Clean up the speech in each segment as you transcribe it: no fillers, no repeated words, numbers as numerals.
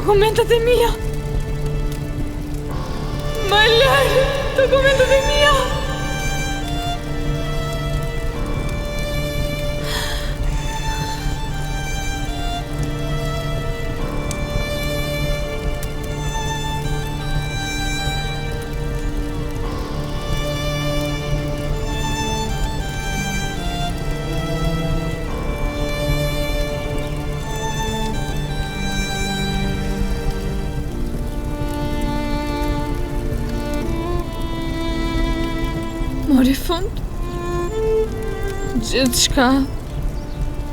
Dokumentet e mia! Më lër! Dokumentet e mia! Mori fund. Gjithçka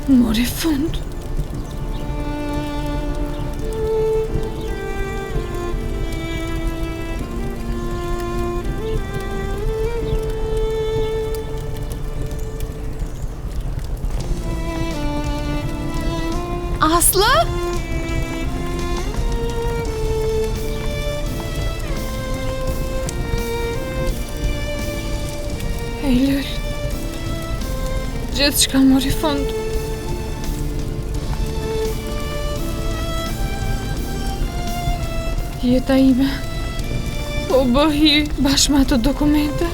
mori fund. Aslı? Eylül. Gjithçka mori fund. Jeta ime po bëhi bashkë me ato dokumente.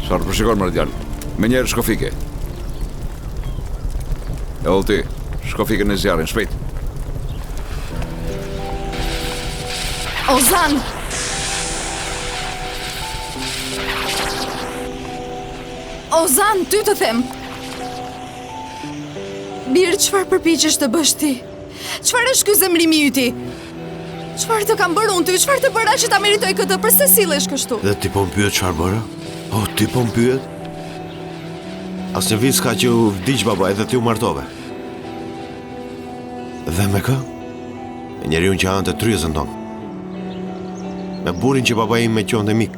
Çfarë përshikon më djalë? Me njerë shkofike. E ullë ti, shkofike në zjarin, shpejt. Ozan! Ozan, ty të them! Birë, çfarë përpiqesh të bësh ti? Çfarë është ky zemrimi yti? Çfarë të kam bërë unë ty? Çfarë të bëra që ta meritoj këtë? Përse sillesh kështu? Dhe ti po më pyet çfarë bëra? Po, ti po më pyet? Asnjë vit s'ka që u vdiq baba edhe ti u martove. Dhe me kë? Me njeriun që anë të tryezën tonë. Me burin që baba im me qonte mik.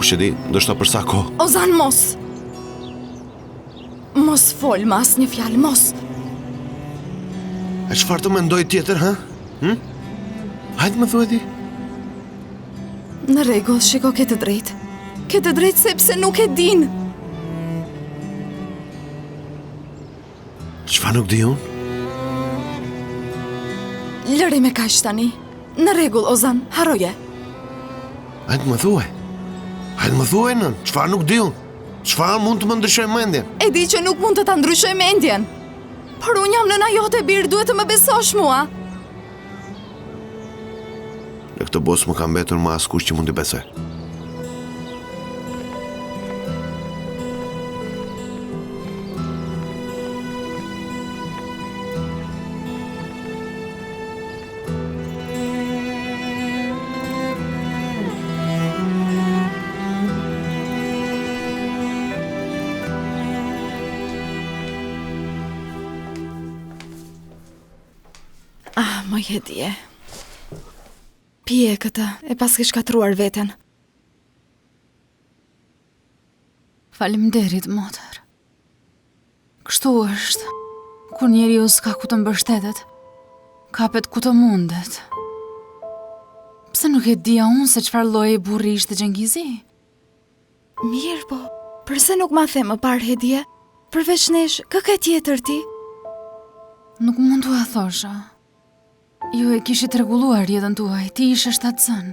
Kush e di, ndoshta për sa kohë. Ozan, mos! Mos fol me asnjë fjalë, mos! E çfarë të mendoj tjetër, ha? Hajtë më thuaj ti. Në rregull, shiko, ke të drejtë. Ke të drejtë sepse nuk e din. Çfarë nuk di unë? Lëre me kaq tani. Në rregull, Ozan, harroje. Hajtë më thuaj. Hajtë më thuaj nën, çfarë nuk di unë? Çfarë mund të më ndryshoj mendjen? E di që nuk mund të ta ndryshoj mendjen. Por unë jam nëna jote, birë, duhet të më besosh mua. Në këtë botë më ka mbetur më askush që mund të besoj. Më jedje. Pije këtë, e pas ke shkatruar veten. Faleminderit, motër. Kështu është. Kur njeriu s'ka ku të mbështetet, kapet ku të mundet. Pse nuk e dija unë se çfarë lloji burri ishte Xhengizi? Mirë, po, përse nuk ma the më parë Hedje? Përveç nesh, kë ke tjetër ti? Nuk mund t'u thosha. Ju e kishit rregulluar jetën tuaj, ti ishe shtatësën.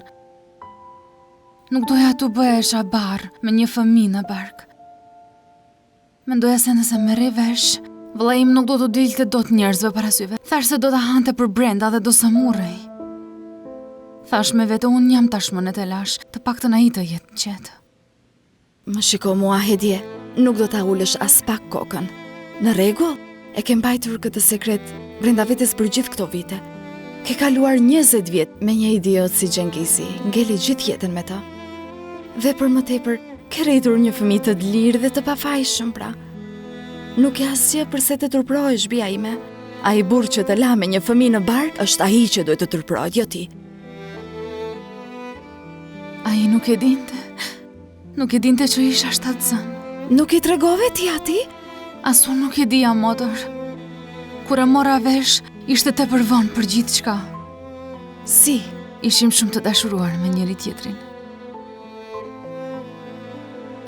Nuk doja t'u bëhesha barë me një fëmijë në bark. Mendoja se nëse merrej vesh, vëlla im nuk do t'u dilte dot njerëzve parasyve. Thash se do ta hante për brenda dhe do sa murrej. Thash me vete, unë jam tashmë në telash, të paktën ai të jetë qetë. Më shiko mua, Hedje, nuk do ta ulesh as pak kokën. Në rregull, e ke mbajtur këtë sekret brenda vetes për gjithë këto vite. Ke kaluar 20 vjet me një idiot si Xhengizi, ngeli gjithë jetën me ta. Dhe për më tepër, ke rritur një fëmijë të lirë dhe të pafajshëm, pra. Nuk e asgjë përse të turprohesh, bia ime. Ai burr që të la me një fëmijë në bark është ai që duhet të turprohet, jo ti. Ai nuk e dinte. Nuk e dinte që isha shtatësën. Nuk i tregove ti atij? As unë nuk e dija, motër. Kur e mora vesh, ishte tepër vonë për gjithë shka. Si? Ishim shumë të dashuruar me njëri tjetrin.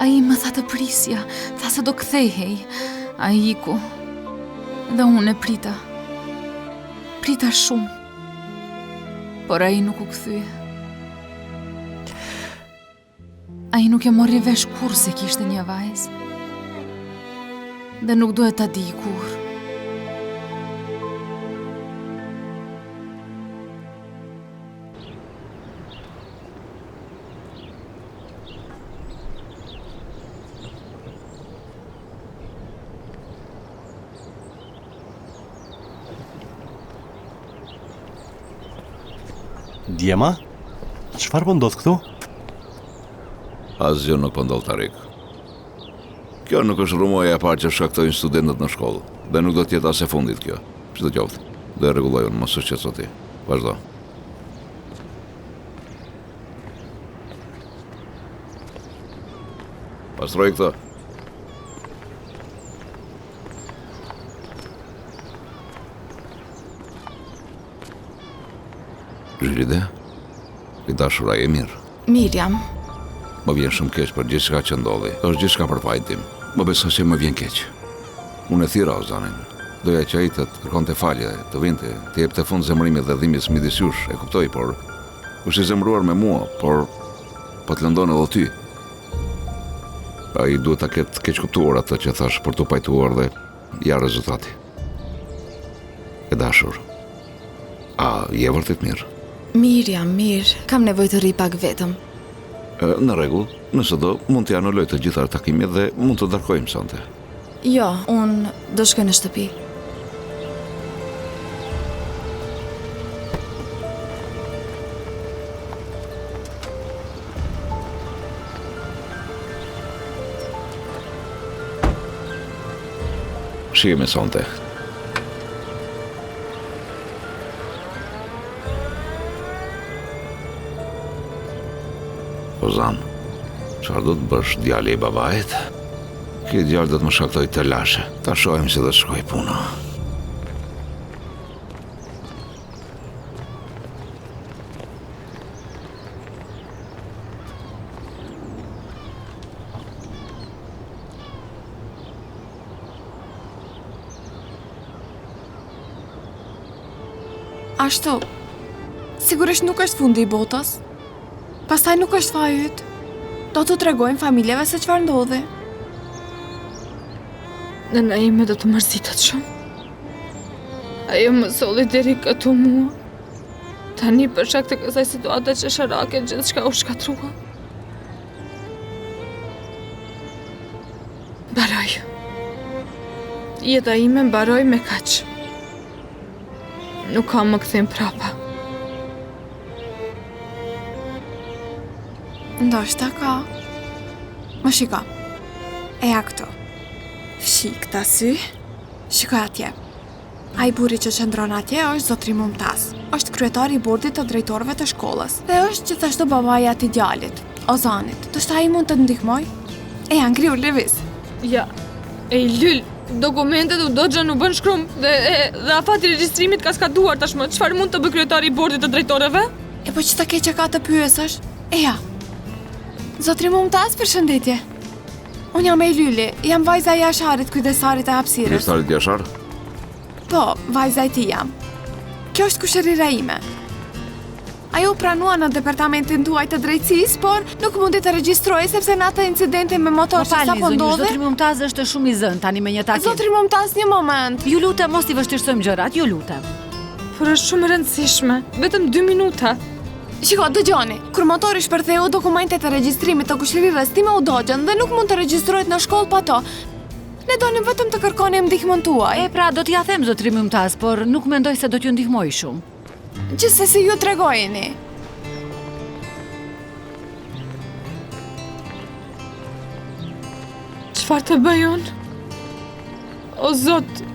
A i më tha të prisja, tha se do kthehej. A i iku. Dhe unë e prita. Prita shumë. Por a i nuk u kthye. A i nuk e mori vesh kur se kishte një vajzë. Dhe nuk duhet ta di kur. Djema, çfarë po ndodh këtu? Asgjë nuk po ndodh, Tarik. Kjo nuk është rrumoja e parë që shkaktojnë studentët në shkollë, dhe nuk do t'jetë as e fundit kjo. Çdoqoftë, do e rregulloj unë, mos u shqetëso ti. Vazhdo. Pastroj këtë. Zhiride, i dashura e mirë. Miriam. Më vjen shumë keq për gjithçka që ndodhi. Është gjithçka për fajin tim. Më beso se më vjen keq. Unë e thira Ozanin. Doja që ai të kërkonte falje, të vinte, të jepte fund zemrimit dhe dhimbjes midis jush, e kuptoj, por është i zemëruar me mua, por po të lëndon edhe ty. Ai duhet ta ketë keq kuptuar atë që thash për të pajtuar dhe ja rezultati. E dashur. A je vërtet mirë? Miriam, mirë. Kam nevojë të rri pak vetëm. Në rregull, nëse do, mund të anuloj të gjitha takimet dhe mund të darkojmë sonte. Jo, unë do shkoj në shtëpi. Shihemi sonte. Ozan, çfarë do të bësh, djali i babait? Ky djalë do të më shkaktoj të lashe. Ta shohim se do të shkoj puna. Ashtu, sigurisht nuk është fundi i botës. Pastaj nuk është faji yt. Do t'u tregojmë familjeve se çfarë ndodhi. Nëna ime do të mërzitet shumë. Ajo më solli deri këtu mua. Tani për shkak të kësaj situate çesharake gjithçka u shkatrua. Mbaroj. Jeta ime mbaroj me kaq. Nuk kam më kthim prapa. Ndoshta ka. Më shiko. Eja këtu. Fshi këta sy. Shiko atje. Ai burri që qëndron atje është zotri Mumtaz. Është kryetari i bordit të drejtorëve të shkollës. Dhe është gjithashtu babaja e atij djalit, Ozanit. Ndoshta ai mund të ndihmoj? Eja ngriu lëviz. Ja, e lyll, dokumentet u dogja nuk bën shkrum dhe afati regjistrimit ka skaduar tashmë. Çfarë mund të bëj kryetari i bordit të drejtorëve? E po që ta keqe ka të pyesësh? Eja. Zotri Mumtaz, përshëndetje. Unë jam e Lyli, jam vajza e Jasharit, kujdesarit e hapësirës. Kujdesarit Jashar? Po, vajza e tij jam. Kjo është kushërira ime. Ajo pranua në departamentin tuaj të drejtësisë, por nuk mundi të regjistrojë sepse në atë incidentin me motor që sapo ndodhi. Zotri Mumtaz është shumë i zënë tani me një takim. Zotri Mumtaz, një moment. Ju lutem mos i vështirësojmë gjërat, ju lutem. Por është shumë e rëndësishme, vetëm 2 minuta. Shiko, dëgjoni, kur motori shpërtheu dokumentet e regjistrimit të kushërirës time u dogjën dhe nuk mund të regjistrohet në shkollë pa to. Ne donim vetëm të kërkonim ndihmën tuaj. E pra, do t'ja them zotri Mumtaz, por nuk mendoj se do t'ju ndihmoj shumë. Gjithsesi ju tregojeni. Çfarë të bëj unë? O Zot,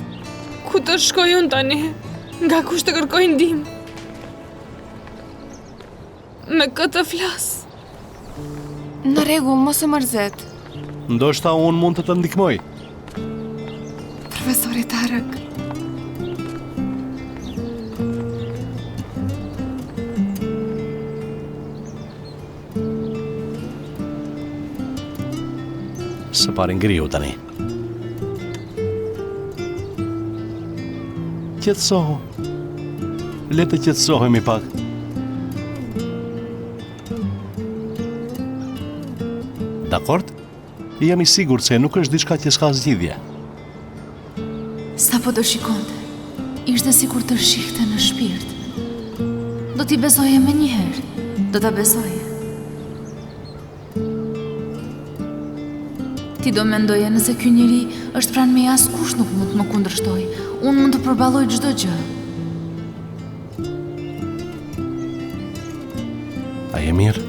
ku të shkoj unë tani? Nga kush të kërkoj ndihmë? Me këtë flas. Në rregull, mos e mërzet. Ndoshta unë mund të të ndihmoj. profesori Tarëk. Së pari ngriu tani. Qetësohu. Le të qetësohemi pak. Dakord? Jam I sigurt se nuk është diçka që s'ka zgjidhje. Sa po do shikonte, ishte sikur të shihte në shpirt. Do t'i besoje me njëherë, do t'a besoje. Ti do mendoje nëse ky njeri është pranë me askush nuk mund të më kundërshtoj. Unë mund të përballoj çdo gjë. A je mirë?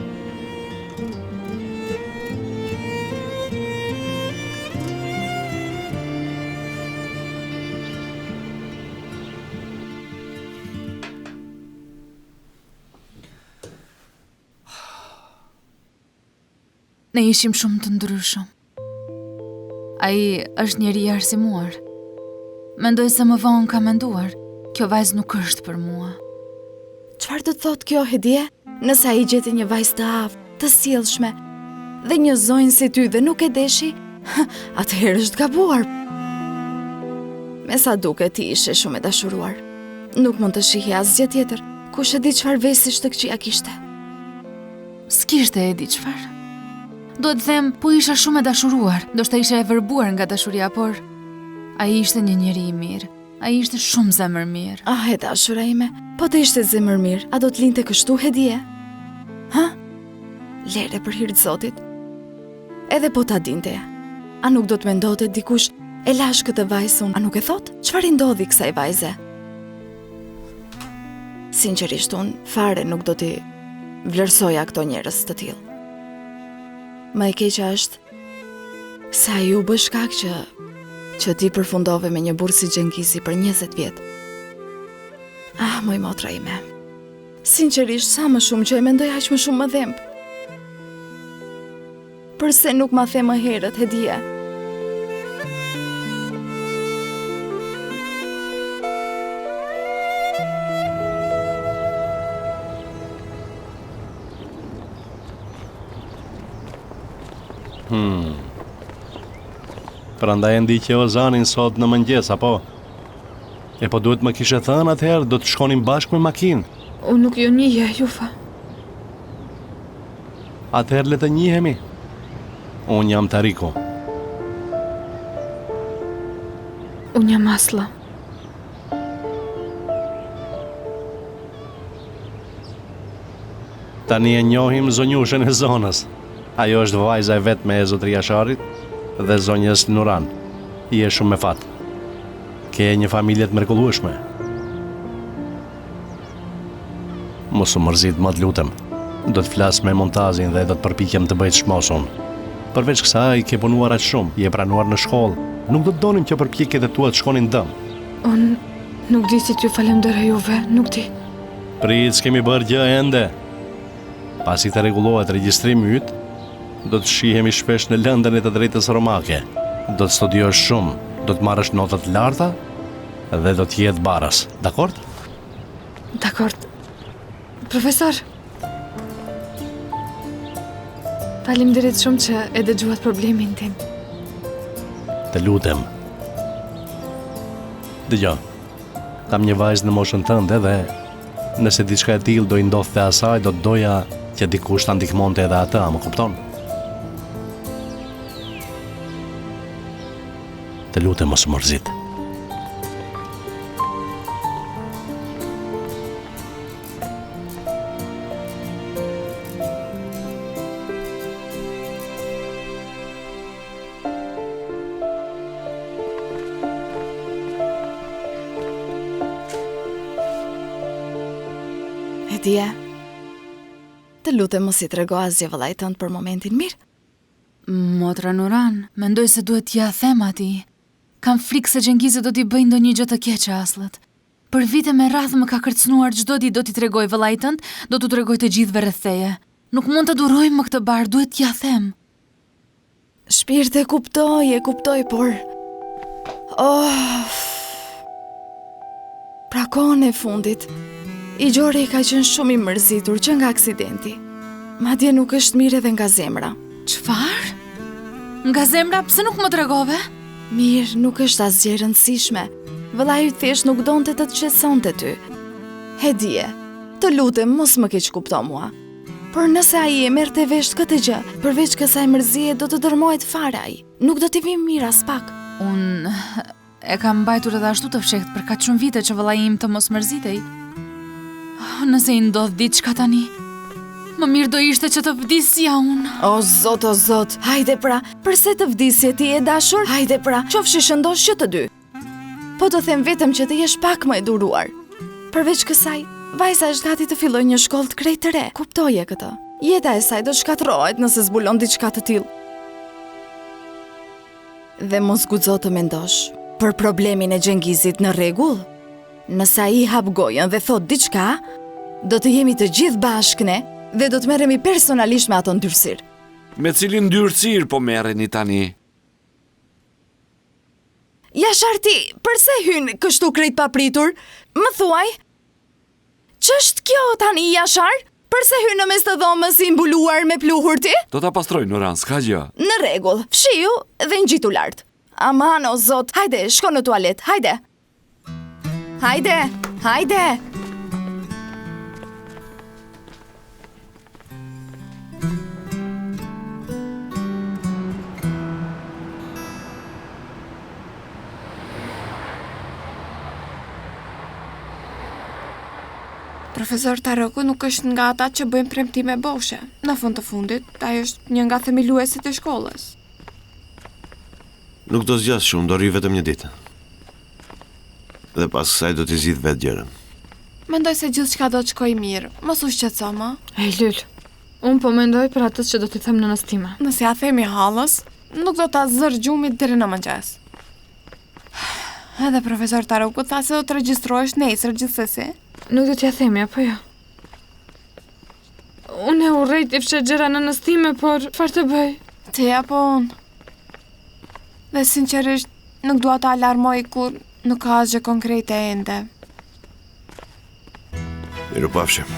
Ne ishim shumë të ndryshëm. Ai është njeri I arsimuar. Mendoj se më vonë ka menduar, kjo vajzë nuk është për mua. Çfarë do të thotë kjo, Hedie? Nëse ai gjeti një vajzë të aftë, të sjellshme dhe një zonjë si ty dhe nuk e deshi, atëherë është gabuar. Me sa duket ti ishe shumë e dashuruar. Nuk mund të shihje asgjë tjetër. Kush e di çfarë vesish të këqija kishte? S'kishte e di çfarë. Do të them, po isha shumë e dashuruar, ndoshta isha e vërbuar nga dashuria, por ai ishte një njeri I mirë. Ai ishte shumë zemër mirë. Ah, e dashura ime, po të ishte zemër mirë, a do të linte kështu, Hedie? Ha? Lere për hir të Zotit. Edhe po ta dinte, a nuk do të mendote dikush e lash këtë vajzë, a nuk e thot? Çfarë I ndodhi kësaj vajze? Sinqerisht unë fare nuk do t'i vlerësoja këto njerëz të tillë. Më e keqja është se ai u bë shkak që ti përfundove me një burrë si Xhengizi për 20 vjet. Ah, moj motra ime. Sinqerisht, sa më shumë që e mendoj, aq më shumë më dhemb. Përse nuk ma the më herët, Hedie? Prandaj e ndiqe Ozanin sot në mëngjes, apo? E po duhet më kishe thënë atëherë, do të shkonim bashkë me makinë. Unë nuk ju njihja, Jufa. Atëherë le të njihemi. Unë jam Tariku. Unë jam Asla. Tani e njohim zonjushën e zonës. Ajo është vajza e vetme e zotëria Sharit dhe zonjës Nuran. I e shumë me fat. Ke një familje të mrekullueshme. Mos u mërzit, më të lutem. Do të flas me montazin dhe do të përpiqem të bëj çmosun. Përveç kësaj, ke punuar aq shumë, je pranuar në shkollë. Nuk do të donim që përpjekjet e tua të shkonin dëm. Unë nuk di si t'ju falemderoj Juve, nuk di. Prit, s'kemi bërë gjë ende. Pasi të rregullohet regjistrimi yt, do të shihemi shpesh në lëndën e të drejtës romake. Do të studiosh shumë, do të marrësh nota të larta dhe do të jetë baras. Dakord? Dakord. Profesor. Faleminderit shumë që e dëgjuat problemin tim. Të lutem. Dëgjoj. Kam një vajzë në moshën tënde dhe nëse diçka e tillë do I ndodhte asaj, do të doja që dikush ta ndihmonte edhe atë, më kupton? Të lutem mos mërzit. Hedie, të lutem mos I trego asgjë vëllait tënd për momentin mirë. Motra Nuran, mendoj se duhet t'ja them atij. Kam frikë se Xhengizi do t'i bëj ndonjë gjë të keqe Asllët. Për vite me radhë më ka kërcënuar, çdo ditë do t'i tregoj vëllait tënd, do t'u tregoj të gjithëve rreth teje. Nuk mund të duroj më këtë bar, duhet t'ja them. Shpirte, e kuptoj, por... Pra kohën e fundit, i Gjori ka qenë shumë i mërzitur që nga aksidenti. Madje nuk është mirë edhe nga zemra. Çfarë? Nga zemra, pse nuk më tregove? Mirë, nuk është asgjë e rëndësishme. Vëllai thjesht nuk donte të të qetësonte ty. E dije, të lutem mos më keq kupto mua. Por nëse ai e merrte vesh këtë gjë, përveç kësaj mërzie do të dërmohet fare ai. Nuk do t'i vi mirë as pak. Unë e kam mbajtur edhe ashtu të fshehtë për kaq shumë vite që vëllai im të mos mërzitej. Nëse i ndodh diçka tani, më mirë do ishte që të vdisja unë. O zot, hajde pra, përse të vdisje ti e dashur? Hajde pra, qofshi shëndosh që të dy. Po të them vetëm që të jesh pak më e duruar. Përveç kësaj, vajza është gati të filloj një shkollë të krejt të re. Kuptoje këtë. Jeta e saj do shkatërrohet nëse zbulon diçka të tillë. Dhe mos guxo të mendosh për problemin e Xhengizit në rregull. Nëse ai hap gojën dhe thot diçka, do të jemi të gjithë bashkë ne dhe do të merremi personalisht me ato ndyrësirë. Me cilin ndyrësirë po merreni tani? Jasharti, përse hyn kështu krejt papritur? Më thuaj, ç'është kjo tani, Jashar? Përse hyn në mes të dhomës i mbuluar me pluhur ti? Do ta pastroj në ran, s'ka gjë. Në rregull, fshiu dhe ngjitu lart. Aman o zot, hajde, shko në tualet, hajde. Hajde. Profesor Taroku nuk është nga ata që bëjnë premtime boshe. Në fund të fundit, ai është një nga themeluesit e shkollës. Nuk do zgjas shumë, do rri vetëm një ditë. Dhe pas kësaj do t'i zgjidh vetë gjërën. Mendoj se gjithçka do të shkojë mirë. Mos u shqetëso më. Ej, Lyl, unë po mendoj për atë që do t'i them nënës time. Nëse ja themi hallës, nuk do ta zër gjumit deri në mëngjes. Edhe profesor Taroku tha se do të regjistrohesh nesër gjithsesi. Nuk do t'ja themi, apo jo? Unë e urrejt i fshet gjëra nënës time, por çfarë të bëj? Ti apo unë? Dhe sinqerisht, nuk dua të alarmoj kur nuk ka asgjë konkrete ende. Mirupafshim.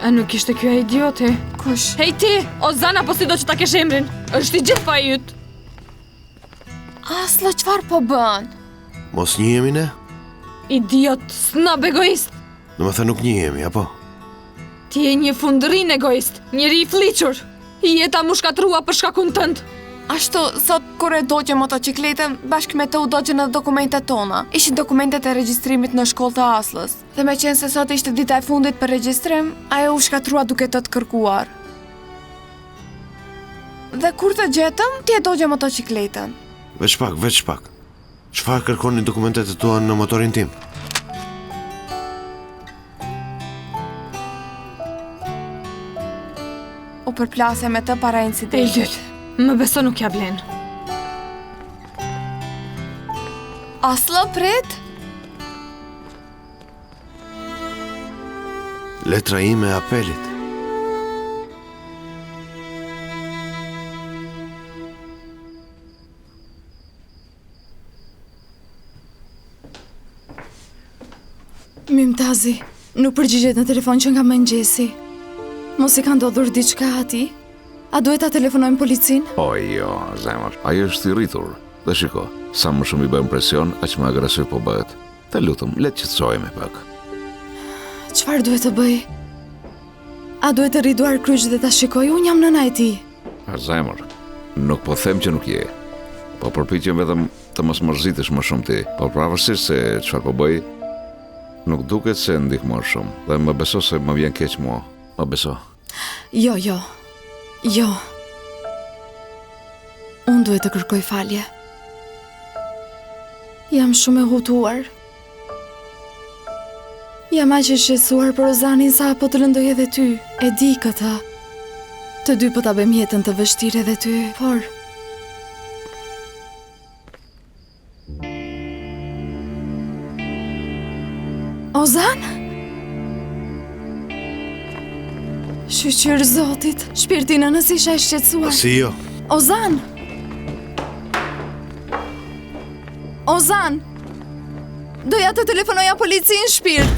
A nuk ishte kjo ai idioti? Kush? Hej ti, Ozan apo si do që ta kesh emrin? Është i gjithë pa jyt. Aslo, çfarë po bën? Mos njihemi ne? Idiot, snob egoist. Do më thë nuk njihemi, apo? Ti je një fundërin egoist, njëri i fliqur. Jeta mu shkatrua për shkakun tënd. Ashtu, sot kur e dogje motocikletën, bashkë me të u dogje në dokumentet tona. Ishin dokumentet e regjistrimit në shkollë të Aslës. Dhe me qenë se sot ishte dita e fundit për regjistrim, ajo u shkatrua duke të kërkuar. Dhe kur të gjetëm, ti e dogje motocikletën. Veç pak. Çfarë kërkoni dokumentet e tua në motorin tim? U përplase me të para Ej, incidentit. Lyl, më beso nuk ja blen. Aslo, prit? Letra ime e apelit. Mimtazi, nuk përgjigjet në telefon që nga mëngjesi. Mos i ka ndodhur diçka ati? A duhet ta telefonojmë policin? O jo, zemër, ajo është i rritur. Dhe shiko, sa më shumë i bëjmë presion, aq më agresiv po bëhet. Të lutem, le të qetësohemi pak. Çfarë duhet të bëj? A duhet të rriduar kryq dhe ta shikoj? Unë jam nëna e tij. Zemër, nuk po them që nuk je. Po përpiqem vetëm të mos mërzitesh më shumë ti. Po pavarësisht se çfarë po bëj, nuk duket se ndihmon shumë. Dhe më beso se më vjen keq mua. Më beso. Jo. Unë duhet të kërkoj falje. Jam shumë e hutuar. Jam aq e shqetësuar për Ozanin sa po të lëndoj edhe ty. E di këtë. Të dy po ta bëjmë jetën të vështirë edhe ty, por Ozan? Shqyr zotit, shpirti nënës isha e shqetësuar. Si jo? Ozan! Ozan, doja të telefonoja policinë shpirt.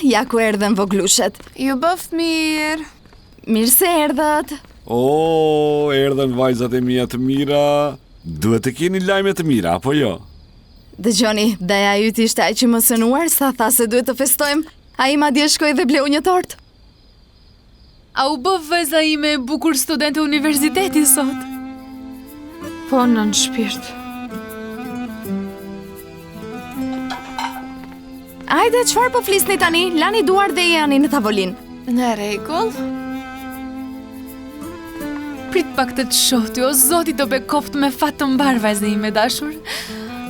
Ja ku erdhen voglushet. Ju bëft mirë. Mirë se erdhët. O, erdhen vajzat e mia të mira. Duhet të keni lajme të mira, apo jo? Dëgjoni, daja jut ishte aq i mësënuar sa tha se duhet të festojmë. Ai madje shkoi dhe bleu një tort. A u bë vëza ime e bukur studente universiteti sot? Po, nën shpirt. Ajde, çfarë po flisni tani? Lani duar dhe jani në tavolinë. Në rregull. Prit pak të shoh ty, o zoti do bekoft me fat të mbar vajza ime dashur.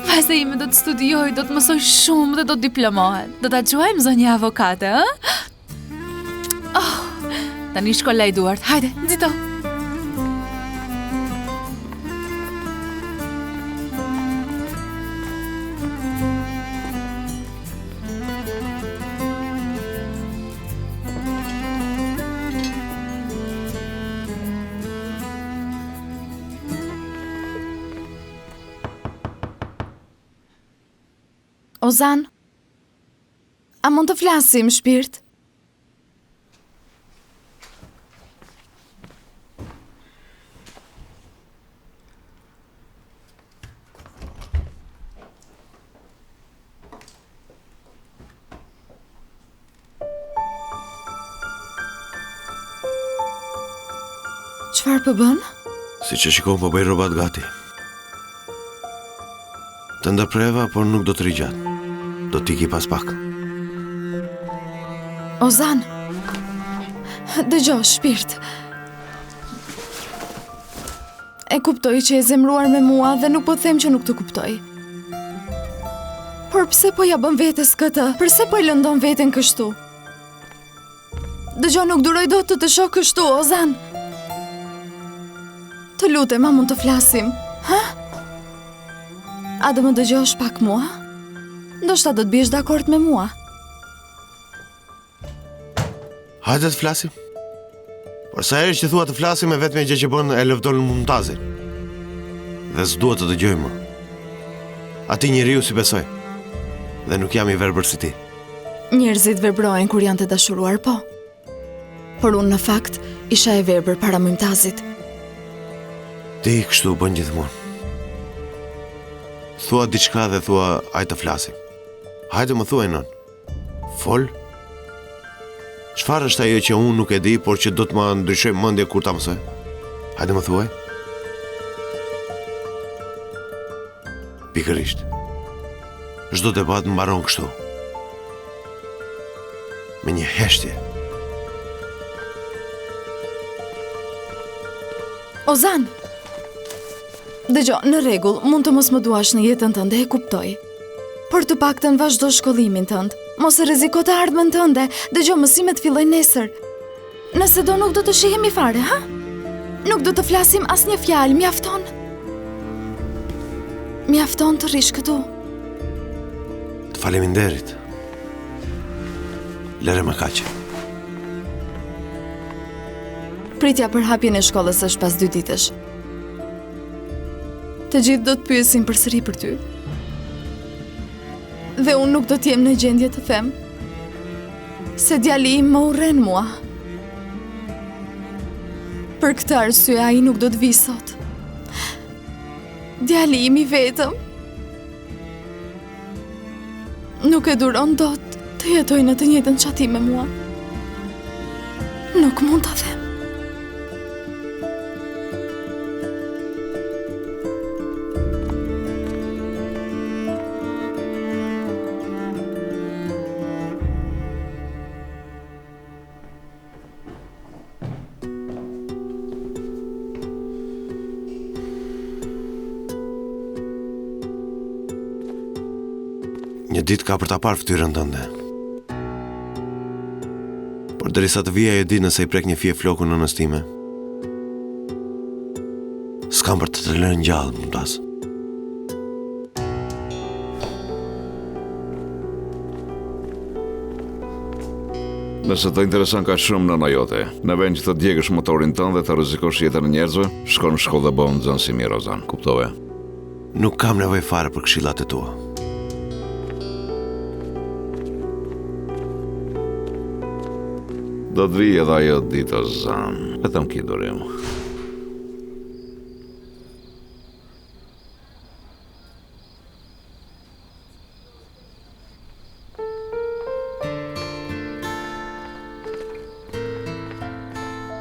Vajza ime do të studioj, do të mësoj shumë dhe do të diplomohet. Do ta quajmë zonjë avokate, ë? Oh, tani shkollaj duart. Hajde, nxito. Ozan, a mund të flasim, shpirt? Çfarë po bën? Si që shikon po bëj robat gati. Të ndërpreva, por nuk do të rigjat. Do t'iki pas pak. Ozan, dëgjoj, shpirt. E kuptoj që e zemruar me mua dhe nuk po them që nuk të kuptoj. Por pse po ja bën vetes këtë? Përse po e lëndon veten kështu? Dëgjoj, nuk duroj dot të shoh kështu, Ozan. Të lutem, a mund të flasim? Ha? A do më dëgjosh pak mua? Ndoshta do të biesh dakord me mua. Hajde të flasim. Por sa herë që thua të flasim e vetme gjë që bën e lëvdon Mumtazin. Dhe s'duhet të dëgjoj më. Ati njeriu si besoj. Dhe nuk jam i verbër si ti. Njerëzit verbrojnë kur janë të dashuruar, po. Por unë në fakt isha e verbër para Mumtazit. Ti kështu bën gjithmonë. Thua diçka dhe thua hajde të flasim. Hajde më thuaj nën. Fol. Çfarë është ajo që unë nuk e di, por që do të më ndryshoj mendje kur ta mësoj? Hajde më thuaj. Pikërisht. Çdo debat mbaron kështu. Me një heshtje. Ozan! Dëgjo, në rregull, mund të mos më duash në jetën tënde, e kuptoj. Por të paktën vazhdo shkollimin tënd. Mos e rreziko të ardhmen tënde. Dëgjo, mësimet fillojnë nesër. Nëse do nuk do të shihemi fare, ha? Nuk do të flasim asnjë fjalë, mjafton. Mjafton të rish këtu. Të faleminderit. Lere më kaqe. Pritja për hapjen e shkollës është pas 2 ditësh. Të gjithë do të pyesin përsëri për ty. Dhe unë nuk do t'jem në gjendje të them se djali im më urren mua. Për këtë arsye ai nuk do të vi sot. Djali im i vetëm nuk e duron dot të jetoj në të njëjtën çati me mua. Nuk mund ta them. Një ditë ka për ta parë fytyrën tënde. Por Por derisa të vija e di nëse i prek një fije flokun në nënës time. S'kam për të lënë gjallë, Mumtaz. Nëse të intereson ka shumë nëna jote, në vend që të djegësh motorin tënd dhe të rrezikosh jetën e njerëzve, shko në shkollë dhe bëu nxënës i mirë, Rozan. Kuptove? Nuk kam nevojë fare për këshillat e tua. Do të vijë edhe ajo ditë, Rozan. Vetëm ki durim.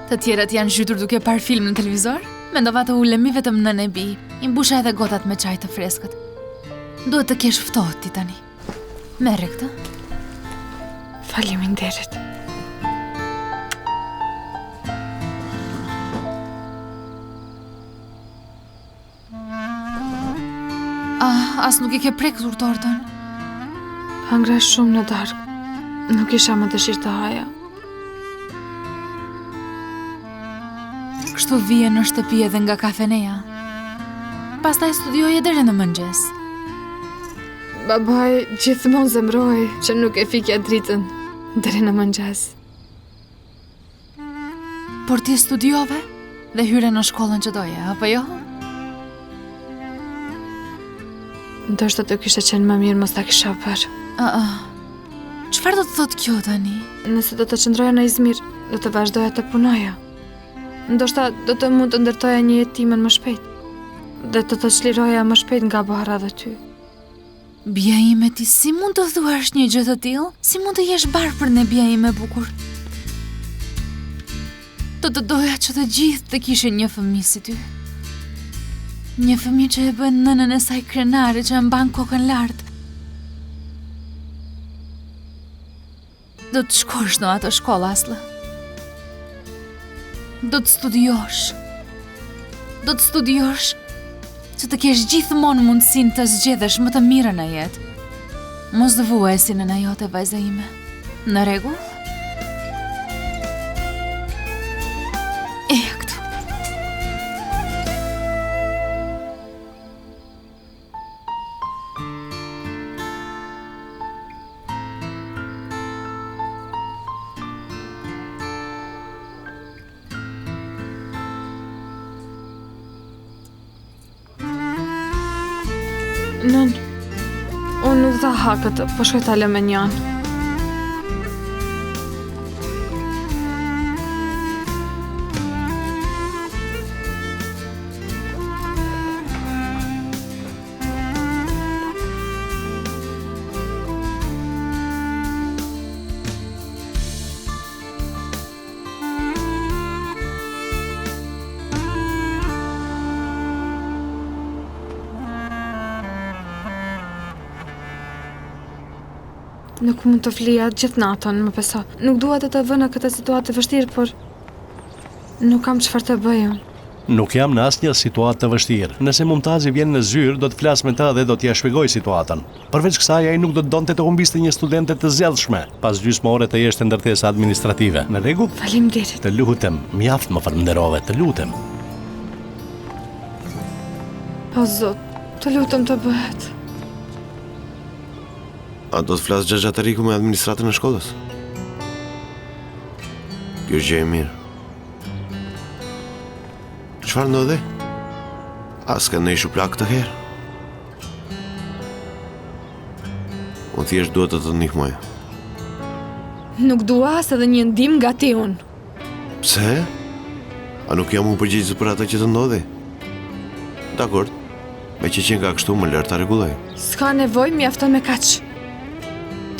Të tjerët janë zhytur duke parë film në televizor? Mendova të ulemi vetëm nën e bi. I mbusha edhe gotat me çaj të freskët. Duhet të kesh ftohtë ti tani. Merre këtë. Faleminderit. As nuk i ke prekur tortën. Hangra shumë në darkë. Nuk isha më dëshirë të haja. Kështu vije në shtëpi edhe nga kafeneja. Pastaj studioje deri në mëngjes. Babaj gjithmonë zemroi që nuk e fikja dritën deri në mëngjes. Por ti studiove dhe hyre në shkollën që doje, apo jo? Ndoshta të kishte qenë më mirë mos ta kisha bërë. Çfarë do të thotë kjo tani? Nëse do të qëndroja në Izmir, do të vazhdoja të punoja. Ndoshta do të mund të ndërtoja një jetë time më shpejt dhe të çliroja më shpejt nga barra dhe ty. Bia ime, ti si mund të thuash një gjë të tillë? Si mund të jesh barë për ne, bia ime bukur? Do të doja që të gjithë të kishin një fëmijë si ty. Një fëmijë që e bën nënën e saj krenare, që e mban kokën lart. Do të shkosh në atë shkollë, Aslı. Do të studiosh. Do të studiosh që të kesh gjithmonë mundësinë të zgjedhësh më të mirën në jetë. Mos dëvuaj si nëna jote, vajza ime. Në rregull? Eja këtu. Nën, unë nuk dha hakët, po shkoj ta lë me njan. Nuk mund të flija gjithë natën, më beso. Nuk dua të të vënë në këtë situatë të vështirë, por nuk kam çfarë të bëj. Nuk jam në asnjë situatë të vështirë. Nëse Mumtazi vjen në zyrë, do të flas me ta dhe do t'ia shpjegoj situatën. Përveç kësaj, ai nuk do të donte të humbiste një studente të zgjedhshme. Pas gjysmore të jeshte ndërtesa administrative. Në rregull? Faleminderit. Të lutem, mjaft më falënderove, të lutem. O Zot, të lutem të bëhet. A do të flasë Xhaxhatariku me administratën e shkollës? Kjo është gjë e mirë. Çfarë ndodhi? A s'ka ndonjë shuplak këtë herë? Unë thjesht duhet të të ndihmoj. Nuk dua as edhe një ndihmë nga ti unë. Pse? A nuk jam unë përgjegjës për atë që të ndodhi? Dakor, me që qenë ka kështu më lërë ta rregulloj. S'ka nevojë, mjafton me kaq.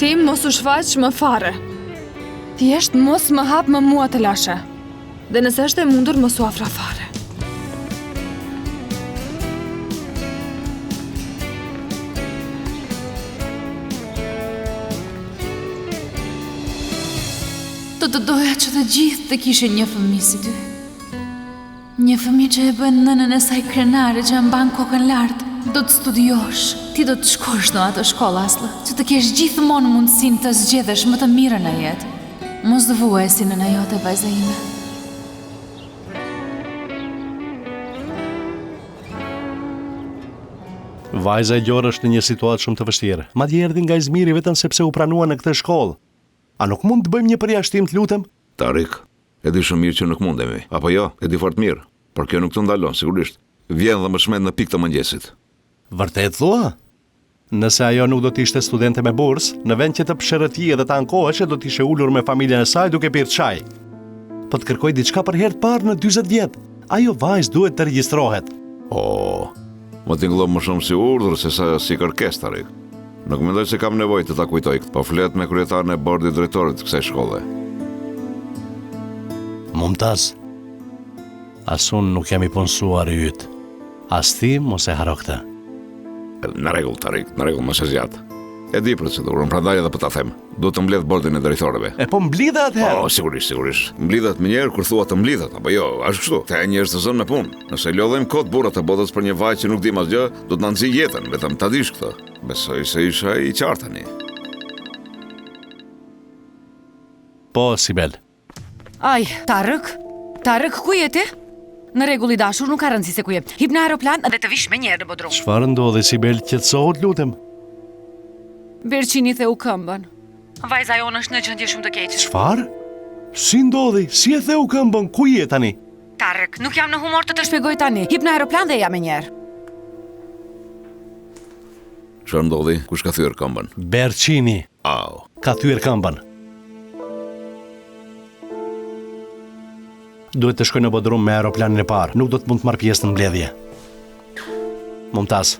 Ti mos u shfaq më fare. Thjesht mos më hap më mua të lashe. Dhe nëse është e mundur, mos u afro fare. Do të doja që të gjithë të kishin një fëmijë si ty. Një fëmijë që e bën nënën e saj krenare, që e mban kokën lart. Do të studiosh, ti do të shkosh në atë shkollë, Aslı, që të kesh gjithmonë mundësinë të zgjedhësh më të mirën në jetë. Mos dëvuaj si nëna jote, vajza ime. Vajza e Gjorë është në një situatë shumë të vështirë. Madje erdhi nga Izmiri vetëm sepse u pranua në këtë shkollë. A nuk mund të bëjmë një përjashtim, të lutem? Tarik, e di shumë mirë që nuk mundemi. Apo jo, e di fort mirë. Por kjo nuk të ndalon, sigurisht. Vjen dhe më shmet në pikë të mëngjesit. Vërtet thua? Nëse ajo nuk do të ishte studente me bursë, në vend që të pëshërëtije dhe të ankoheshe, do të ishe ulur me familjen e saj duke pirë çaj. Po të kërkoj diçka për herë të parë në 40 vjet. Ajo vajzë duhet të regjistrohet. Më t'ingëllon më shumë si urdhër se sa si kërkesë, Tarik. Nuk mendoj se kam nevojë të ta kujtoj këtë, po flet me kryetarin e bordit drejtorit të kësaj shkolle. Mumtaz, as unë nuk jam i punësuar i yt. As ti mos e haro këtë. Në rregull, Tarik, në rregull, mos e zgjat. E di procedurën, prandaj edhe po ta them. Duhet të mbledh bordin e drejtorëve. E po mblidhe atëherë? Sigurisht. Mblidhet më njëherë kur thua të mblidhet, apo jo, është kështu. Te njerëz të zonë me punë. Nëse lodhim kot burrat e botës për një vajzë që nuk dim asgjë, do të na nxjë jetën, vetëm ta dish këtë. Besoj se isha i qartë tani. Po, Sibel. Aj, Tarëk, ku je ti? Në rregull i dashur, nuk ka rëndësi se ku je. Hip në aeroplan dhe të vish me njerë në Bodrum. Çfarë ndodhi, Sibel? Qetësohu, lutem. Berçini theu këmbën. Vajza jonë është në gjendje shumë të keqe. Çfarë? Si ndodhi? Si e theu këmbën? Ku je tani? Tarëk, nuk jam në humor të shpjegoj tani. Hip në aeroplan dhe ja me njerë. Çfarë ndodhi? Kush ka thyer këmbën? Berçini. Au. Ka thyer këmbën. Duhet të shkoj në Bodrum me aeroplanin e parë. Nuk do të mund të marr pjesë në mbledhje. Mumtaz,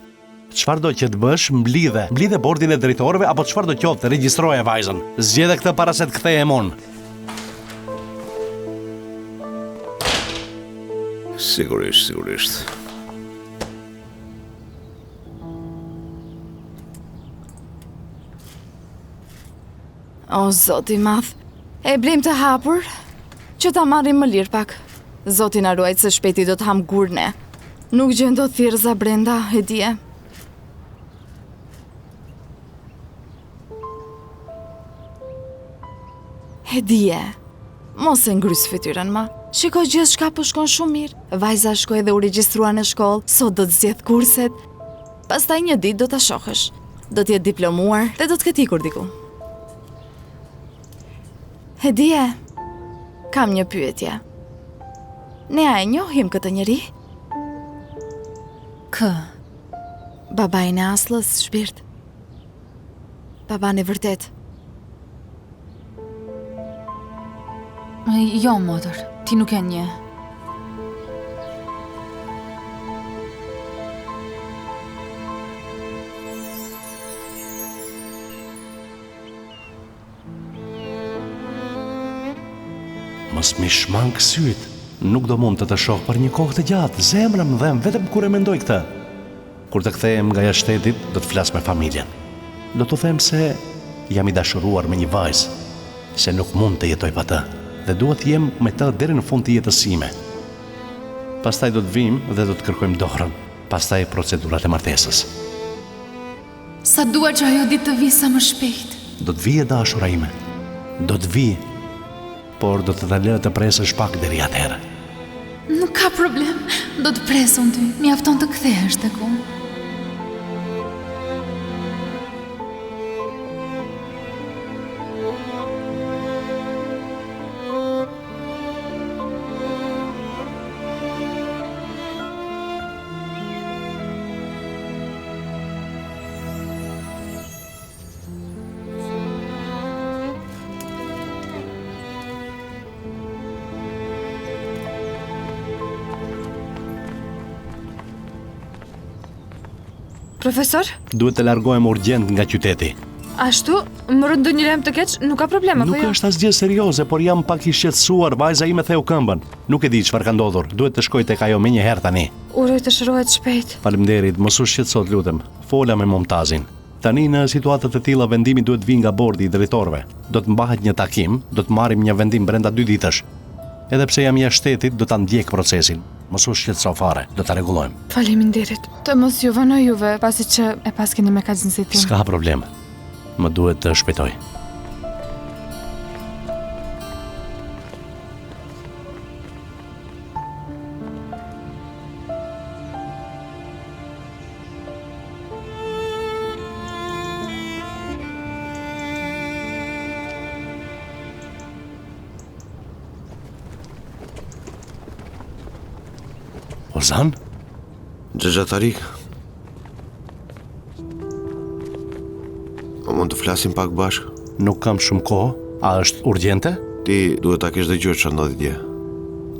çfarë do që të bësh? Mblidhe bordin e drejtorëve apo çfarë do qoftë, regjistroje vajzën. Zgjedhë këtë para se të kthehem unë. Sigurisht. O, Zoti i madh, e blejmë të hapur, që ta marrim më lirë pak. Zoti na ruaj se shpejti do të ham gurne. Nuk gjendo thirrza brenda, e dije. E dije. Mos e ngrys fytyrën ma. Shiko gjithçka po shkon shumë mirë. Vajza shkoi dhe u regjistrua në shkollë, sot do të zgjedh kurset. Pastaj një ditë do ta shohësh. Do të jetë diplomuar dhe do të ketë ikur diku. E dije. Kam një pyetje. Ne a e njohim këtë njeri? Babain e Aslës, shpirt. Baban e vërtet. Jo, motër, ti nuk e nje. Mos mi shmang syt. Nuk do mund të shoh për një kohë të gjatë. Zemra më dhem vetëm kur e mendoj këtë. Kur të kthehem nga jashtë shtetit, do të flas me familjen. Do të them se jam i dashuruar me një vajzë, se nuk mund të jetoj pa të, dhe dua të jem me të deri në fund të jetës sime. Pastaj do të vim dhe do të kërkojmë dorën. Pastaj procedurat e martesës. Sa dua që ajo ditë të vi sa më shpejt. Do të vijë dashura ime. Do të vijë. Por do të ta lë të presësh pak deri atëherë. Nuk ka problem, do të presun ty, mjafton të kthehesh tek unë. Profesor? Duhet të largohem urgjent nga qyteti. Ashtu, më rënd një lem të keq, nuk ka problem, apo Nuk jo? është asgjë serioze, por jam pak i shqetësuar, vajza ime theu këmbën. Nuk e di çfarë ka ndodhur. Duhet të shkoj tek ajo menjëherë tani. Uroj të shërohet shpejt. Faleminderit, mos u shqetëso, lutem. Fola me Mumtazin. Tani në situata të tilla vendimi duhet vi nga bordi i drejtorëve. Do të mbahet një takim, do të marrim një vendim brenda 2 ditësh. Edhe pse jam jashtë shtetit, do ta ndjek procesin. Mos u shqetëso fare, do ta rregullojmë. Faleminderit. Të mos ju vënoj juve, pasi që e paskeni me kaqën si tim. S'ka problem. Më duhet të shpejtoj. Ozan? Xhaxha Tarik. A mund të flasim pak bashkë? Nuk kam shumë kohë. A është urgjente? Ti duhet ta kesh dëgjuar çfarë ndodhi dje.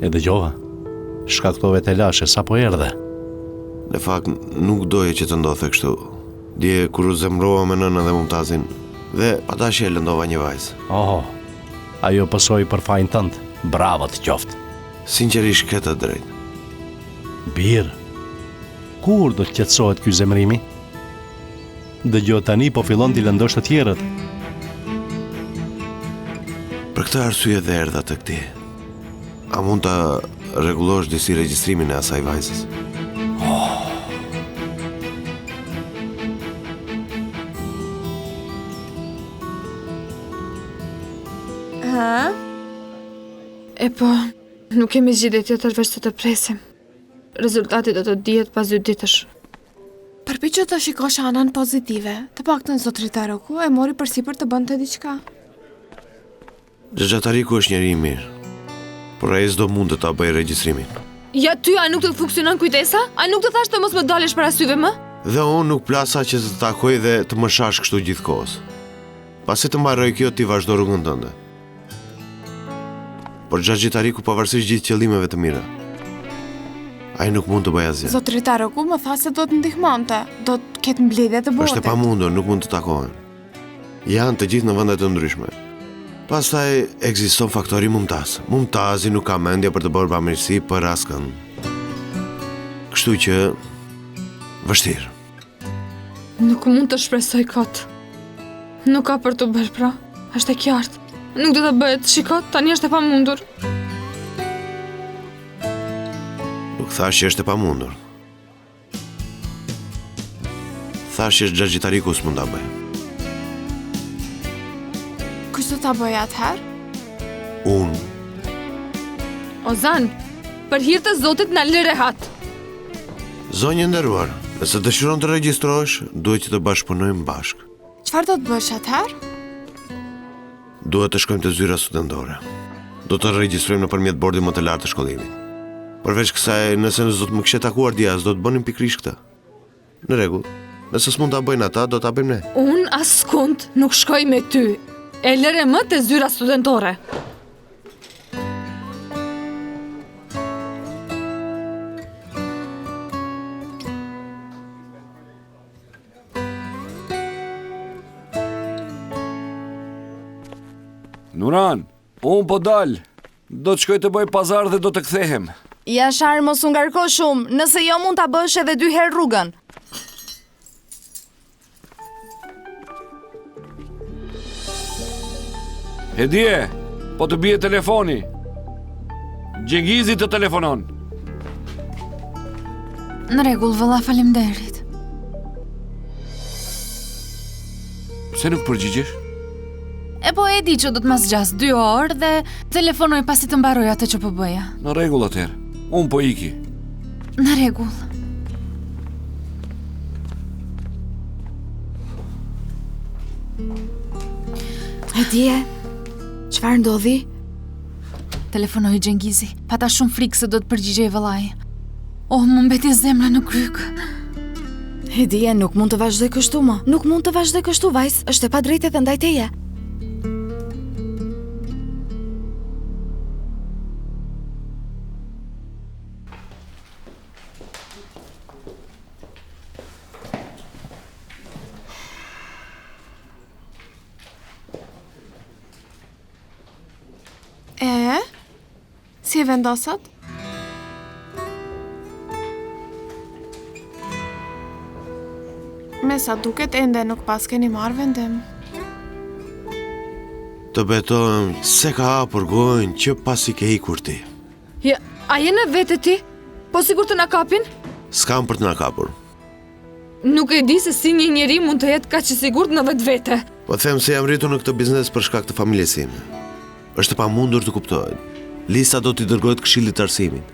E dëgjova. Shkaktove telashe, sa po erdhe. Në fakt, nuk doje që të ndodhe kështu. Dje, kur u zemrova me nënën dhe Mumtazin, dhe patashi e lëndova një vajzë. Oh, ajo pësoj për fajin tënd. Bravo të qoftë. Sinqerisht ke të drejtë. Bir, kur do të qetësohet ky zemrimi? Dëgjoj tani po fillon t'i lëndosh të tjerët. Për këtë arsye dhe erdha të këti. A mund ta rregullosh disi regjistrimin e asaj vajzës? Ha? E po, nuk kemi zgjidhje tjetër veç të presim. Rezultati do të dihet pas 2 ditësh. Përpiqu të shikosh anën pozitive. Të paktën zotri Taroku e mori përsipër të bënte diçka. Xhaxha Tariku është njeri i mirë, por ai s'do mund të ta bëjë regjistrimin. Ja ty, a nuk të funksionon kujtesa? A nuk të thash të mos më dalësh para syve më? Dhe unë nuk plasa që të takoj dhe të më shash kështu gjithkohës. Pasi të mbaroj kjo, ti vazhdo rrugën tënde. Por Xhaxhi Tariku pavarësisht gjithë qëllimeve të mira, ai nuk mund të bëjë asgjë. Zotri Taroku më tha se do të ndihmonte, do të ketë mbledhje të Është e botë. pamundur, nuk mund të takohen. Janë të gjithë në vende të ndryshme. Pastaj ekziston faktori Mumtaz. Mumtazi nuk ka mendje për të bërë bamirësi për askën. Kështu që vështirë. Nuk mund të shpresoj kot. Nuk ka për të bërë pra, është e qartë. Nuk do të bëhet, shikot, tani është e pamundur. Nuk thash që është e pamundur. Thash që Xhaxhi Tariku s'mund ta bëjë. Kush do ta bëjë atëherë? Unë. Ozan, për hir të Zotit na lë rehat. Zonjë nderuar, nëse dëshiron të regjistrohesh, duhet që të bashkëpunojmë bashkë. Çfarë do të bësh atëherë? Duhet të shkojmë te zyra studentore. Do të regjistrojmë nëpërmjet bordit më të lartë të shkollimit. Përveç kësaj, nëse do të më kishe takuar dias, do të bënim pikërisht këtë. Në rregull. Nëse s'mund ta bëjnë ata, do ta bëjmë ne. Unë askund nuk shkoj me ty. E lëre më te zyra studentore. Nuran, unë po dal. Do të shkoj të bëj pazar dhe do të kthehem. Jashar, mos u ngarko shumë, nëse jo mund ta bësh edhe 2 herë rrugën. Hedie, po të bie telefoni. Gjengizi të telefonon. Në rregull, vëlla, faleminderit. Pse nuk përgjigjesh? E po e di që do të mas gjas 2 orë dhe telefonoj pasi të mbaroj atë që po bëja. Në rregull atëherë. Unë po iki. Në rregull. E dje, çfarë ndodhi? Telefonoj Xhengizi. Pata shumë frikë se do të përgjigjej vëllai. Oh, më mbeti zemra në kryk. E dje, nuk mund të vazhdoj kështu më. Nuk mund të vazhdoj kështu, vajzë, është e padrejtë edhe ndaj teje. Si e vendosat? Me sa duket ende nuk pas keni marrë vendim. Të betohem se ka hapur gojën që pasi ke ikur ti. Ja, a je në vete ti? Po sigur të na kapin? S'kam për të na kapur. Nuk e di se si një njeri mund të jetë kaq i sigurt në vetvete. Po them se jam rritur në këtë biznes për shkak të familjes sime. Është e pamundur të kuptohet. Lista do t'i dërgohet Këshillit të Arsimit.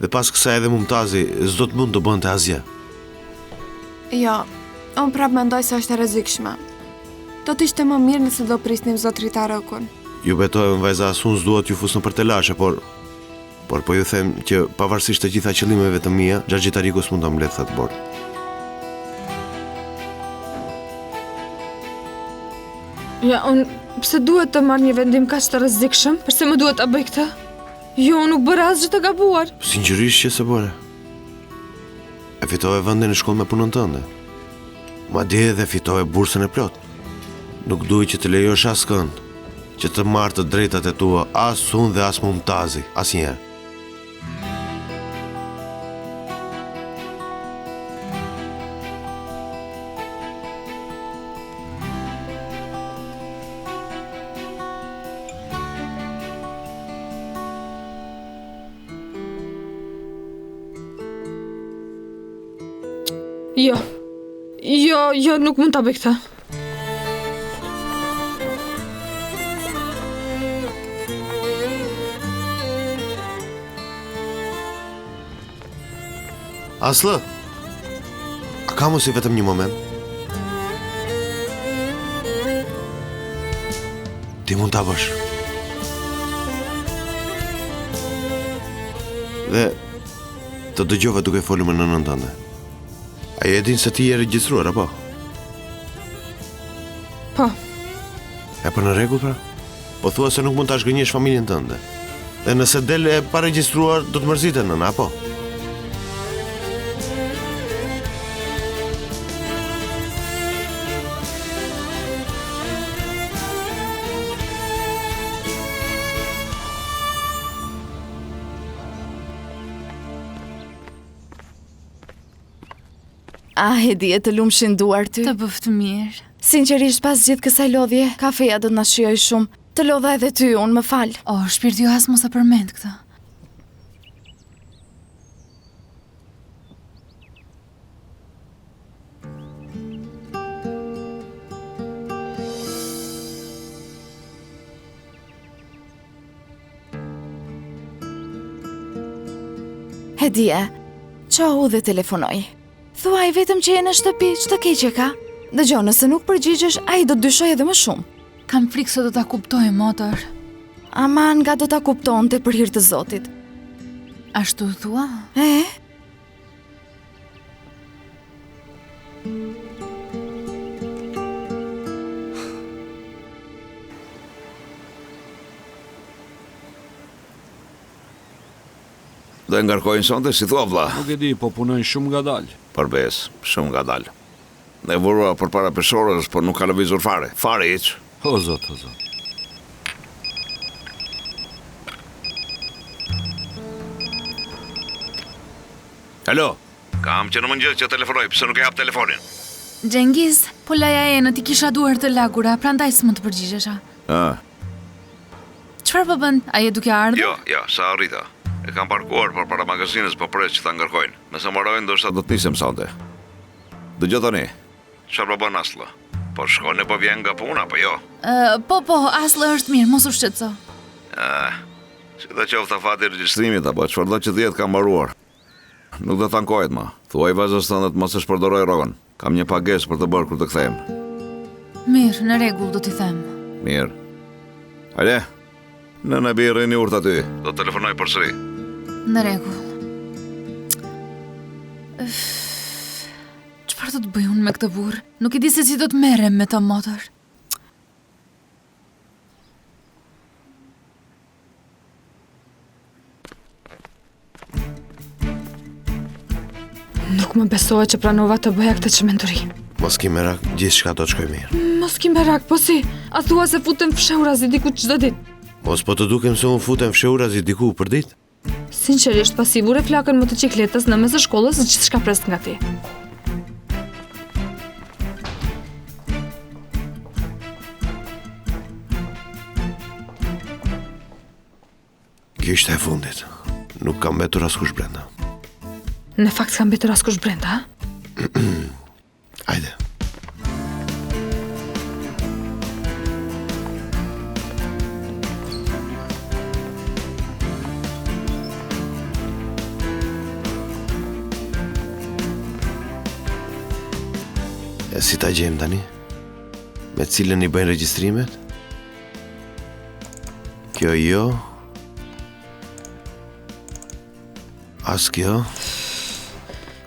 Dhe pas kësaj edhe Mumtazi s'do të mund të bënte asgjë. Jo, unë prap mendoj se është e rrezikshme. Do të ishte më mirë nëse do prisnim zotrit Tarokun. Ju betohem vajza, as unë s'dua t'ju fus në për telashe, por Por po ju them që pavarësisht të gjitha qëllimeve të mia, Xhaxhi Tariku s'mund ta mbledh atë bord. Ja, unë pse duhet të marrë një vendim kaq të rrezikshëm? Pse më duhet ta bëj këtë? Jo, unë nuk bëra asgjë të gabuar. Sinqerisht që se bëre. E fitove vendin në shkollë me punën tënde. Madje edhe fitove bursën e plot. Nuk duhet që të lejosh askënd që të marrë të drejtat e tua as unë dhe as Mumtazi, asnjëherë. Jo, nuk mund ta bëj këtë. Aslı, a ka mos i vetëm një moment? Ti mund ta bësh. Dhe të dëgjova duke folur me nënën tënde. A e din se ti je regjistruar, apo? Po. E për në rregull, pra? Po thua se nuk mund ta shgënjesh familjen tënde. Dhe nëse del e pa regjistruar, do të mërzitet nëna, apo? Hedi e të lumshin duar ty. Të bëftë mirë. Sinqerisht pas gjithë kësaj lodhje, kafeja do të na shijoj shumë. Të lodha edhe ty, unë më fal. Shpirti jo as mos e përmend këtë. Hedie, qohu dhe telefonoj. Thuaj vetëm që je në shtëpi, ç'të keqe ka? Dëgjoj, nëse nuk përgjigjesh, ai do të dyshoj edhe më shumë. Kam frikë se do ta kuptoj, motor. Aman, nga do ta kuptonte për hir të Zotit. Ashtu thua? Do e ngarkojnë sonte, si thua vlla? Nuk e di, po punojnë shumë ngadalë. Përbes, shumë ngadalë. Ne vurua për para peshorës, por nuk ka lëvizur fare. Fare hiç. O zot, o zot. Alo, kam që në mëngjes që telefonoj, pse nuk e hap telefonin? Xhengiz, po laja e në ti kisha duar të lagura, prandaj s'mund të përgjigjesha. Çfarë po bën? A je duke ardhur? Jo, sa arrita. E kam parkuar për para magazinës, po pres që ta ngarkojnë. Nëse mbarojnë, ndoshta do të nisem sonte. Dëgjoj tani. Çfarë po bën Aslı? Po shkon e po vjen nga puna, po jo? Po, Aslı është mirë, mos u shqetëso. Si do qoftë afati i regjistrimit, apo çfarëdo që të jetë ka mbaruar. Nuk do të ankohet më. Thuaj vajzës tënde të mos e shpërdoroj rrogon. Kam një pagesë për të bërë kur të kthehem. Mirë, në rregull, do t'i them. Mirë. Hajde. Nëna birë një urt aty. Do të telefonoj përsëri. Në rregull. Çfarë do të bëj unë me këtë burr? Nuk e di se si do të merrem me të motor. Nuk më besohet që pranova të bëja këtë çmenduri. Mos ki merak, gjithçka do të shkojë mirë. Mos ki merak, po si? A thua se futem fshehurazi diku çdo ditë? Mos po të dukem se unë futem fshehurazi diku për ditë? Sinqerisht, pasi vure flakën motocikletës në mes të shkollës, gjithçka pres nga ti. Kjo ishte e fundit. Nuk kam mbetur askush brenda. Në fakt s'kam mbetur askush brenda, ha? Hajde. E si ta gjejmë tani? Me cilën i bëjnë regjistrimet? Kjo jo. As kjo?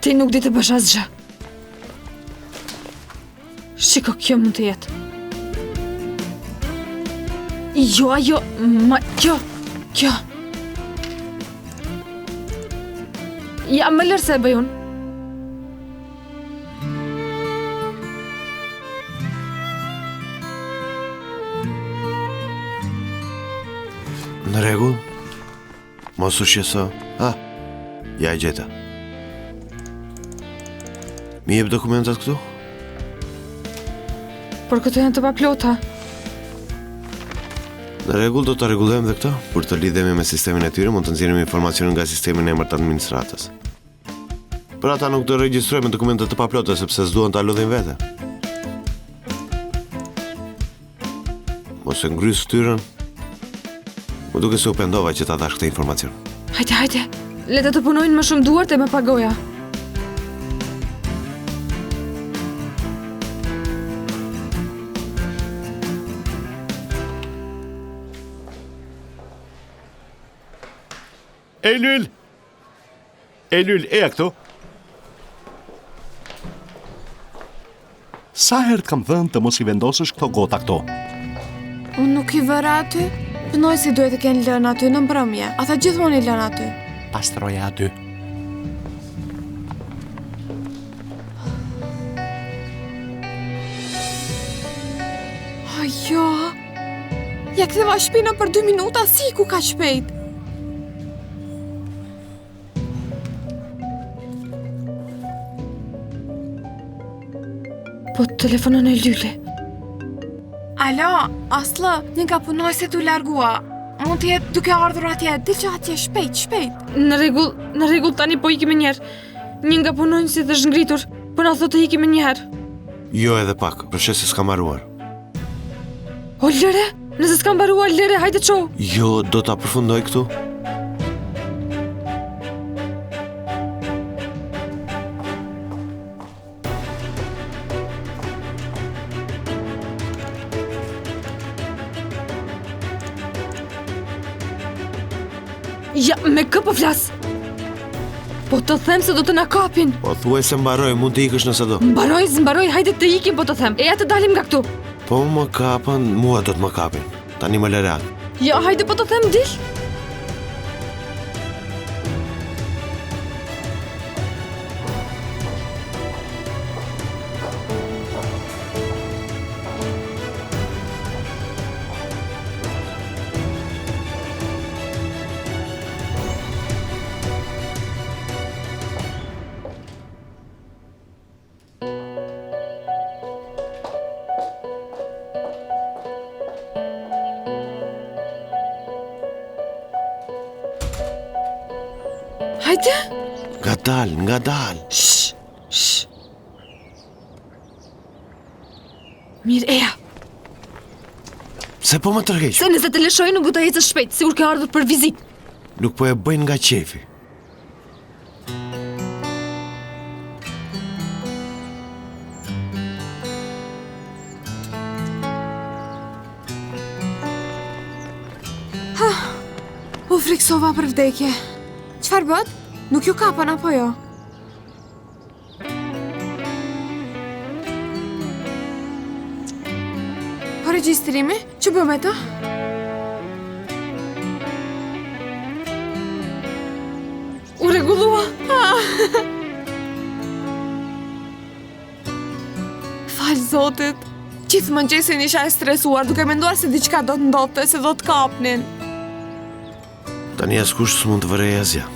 Ti nuk di të bësh asgjë. Shiko, kjo mund të jetë. Jo, ajo, kjo. Ja, më lërë se e bëj unë. Në rregull? Mos u shqetëso. Ja e gjeta. Mi jep dokumentat këtu? Por këto janë të paplota. Në rregull, do të rregullojmë dhe këto. Për të lidhemi me sistemin e tyre, mund të nxjerrim informacionin nga sistemi i emërt të administratës. Për ata nuk do regjistrojmë dokumentet të paplota sepse s'duan ta lodhin vete. Mos e ngrys fytyrën. Më duke se u pendova që ta dash këtë informacion. Hajde. Le të punojnë më shumë duart e më pagoja. Eylül, eja këtu. Sa herë të kam thënë të mos I vendosësh këto gota këto? Unë nuk I vëra aty. Pënoj si duhet të kenë lënë aty në mbrëmje. Ata gjithmonë I lënë aty. Pastroja aty. Ajo. Ja ktheva shpina për 2 minuta, si ku ka shpejt. Po telefonon e Lyli. Alo, Aslı, një nga punojësit u largua. Mund të jetë duke ardhur atje, dil që atje shpejt. Në rregull tani po ikim njëherë. Një nga punonjësit është ngritur, po na thotë të ikim njëherë. Jo edhe pak, përshë se s'kam mbaruar. O lëre, nëse s'kam mbaruar lëre, hajde ço. Jo, do ta përfundoj këtu. Ja, me kë po flas? Po të them se do të na kapin. Po thuaj se mbaroj, mund të ikësh nëse do. Mbaroj, hajde të ikim po të them. Eja të dalim nga këtu. Po më kapën, mua do të më kapin. Tani më lëre. Ja, hajde po të them dil. Hajde. Nga dal. Shh. Mirë, eja. Se po më tërheq. Se nëse të lëshoj nuk do të ecësh shpejt, sigur ke ardhur për vizitë. Nuk po e bëjnë nga qefi. U friksova për vdekje. Çfarë bët? Nuk ju kapën apo jo? Po regjistrimi? Që bëm me të? U rregullua. Fal Zotit. Gjithë mëngjesin isha e stresuar duke menduar se diçka do të ndodhte, se do të kapnin. Tani askush s'mund të vërej asgjë.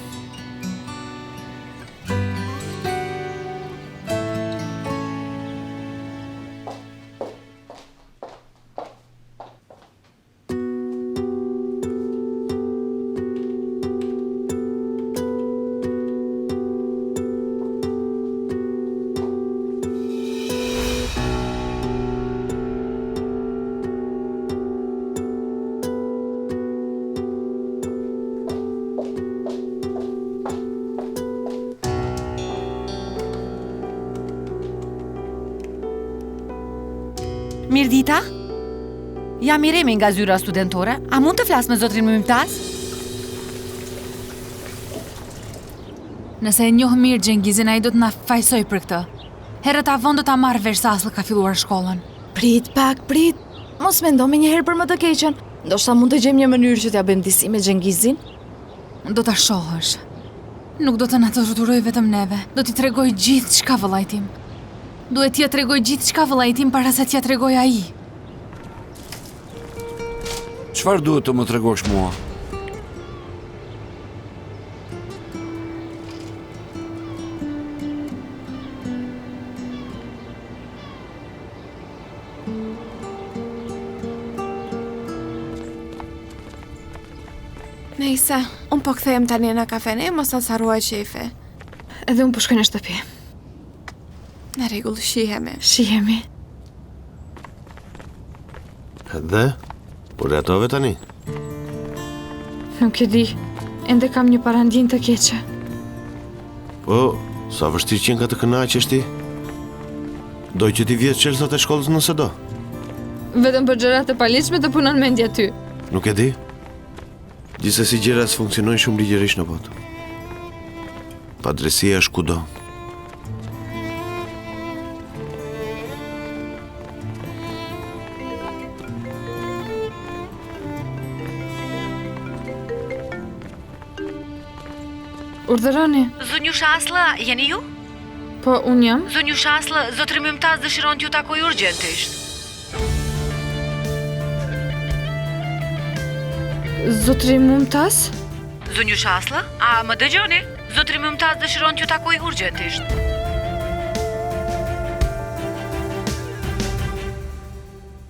Mirdita? Jam Iremi nga zyra studentore. A mund të flas me zotrin Mymtaz? Nëse e njoh mirë Gjengizin, ai do të na fajsoj për këtë. Herët avon do ta marrë vesh se Aslı ka filluar shkollën. Prit pak, prit. Mos mendo me njëherë për më të keqen. Ndoshta mund të gjejmë një mënyrë që t'ja bëjmë disi me Gjengizin. Do ta shohësh. Nuk do të na torturoj vetëm neve. Do t'i tregoj gjithë çka vëllai tim. Duhet t'ia tregoj gjithë çka vëllai tim para se t'ia tregoj ai. Çfarë duhet të më tregosh mua? Nejse, unë po kthehem tani në kafene, mos ta harruaj shefi. Edhe unë po shkoj në shtëpi. Në rregull, shihemi. Shihemi. Dhe? Po ratove tani? Nuk e di. Ende kam një parandin të keqe. Po, sa vështirë qenë ka të kënaqesh ti? Doj që ti vjetë çelsat e shkollës nëse do. Vetëm për gjërat e paligjshme të punon mendja ty. Nuk e di? Gjithsesi gjërat funksionojnë shumë ligjërisht në botë. Padresia është kudo. Urdhëroni. Zonjush Aslı, jeni ju? Po, unë jam. Zonjush Aslı, zotri Mymtaz dëshiron t'ju takoj urgjentisht. Zotri Mymtaz? Zonjush Aslı, a më dëgjoni? Zotri Mymtaz dëshiron t'ju takoj urgjentisht.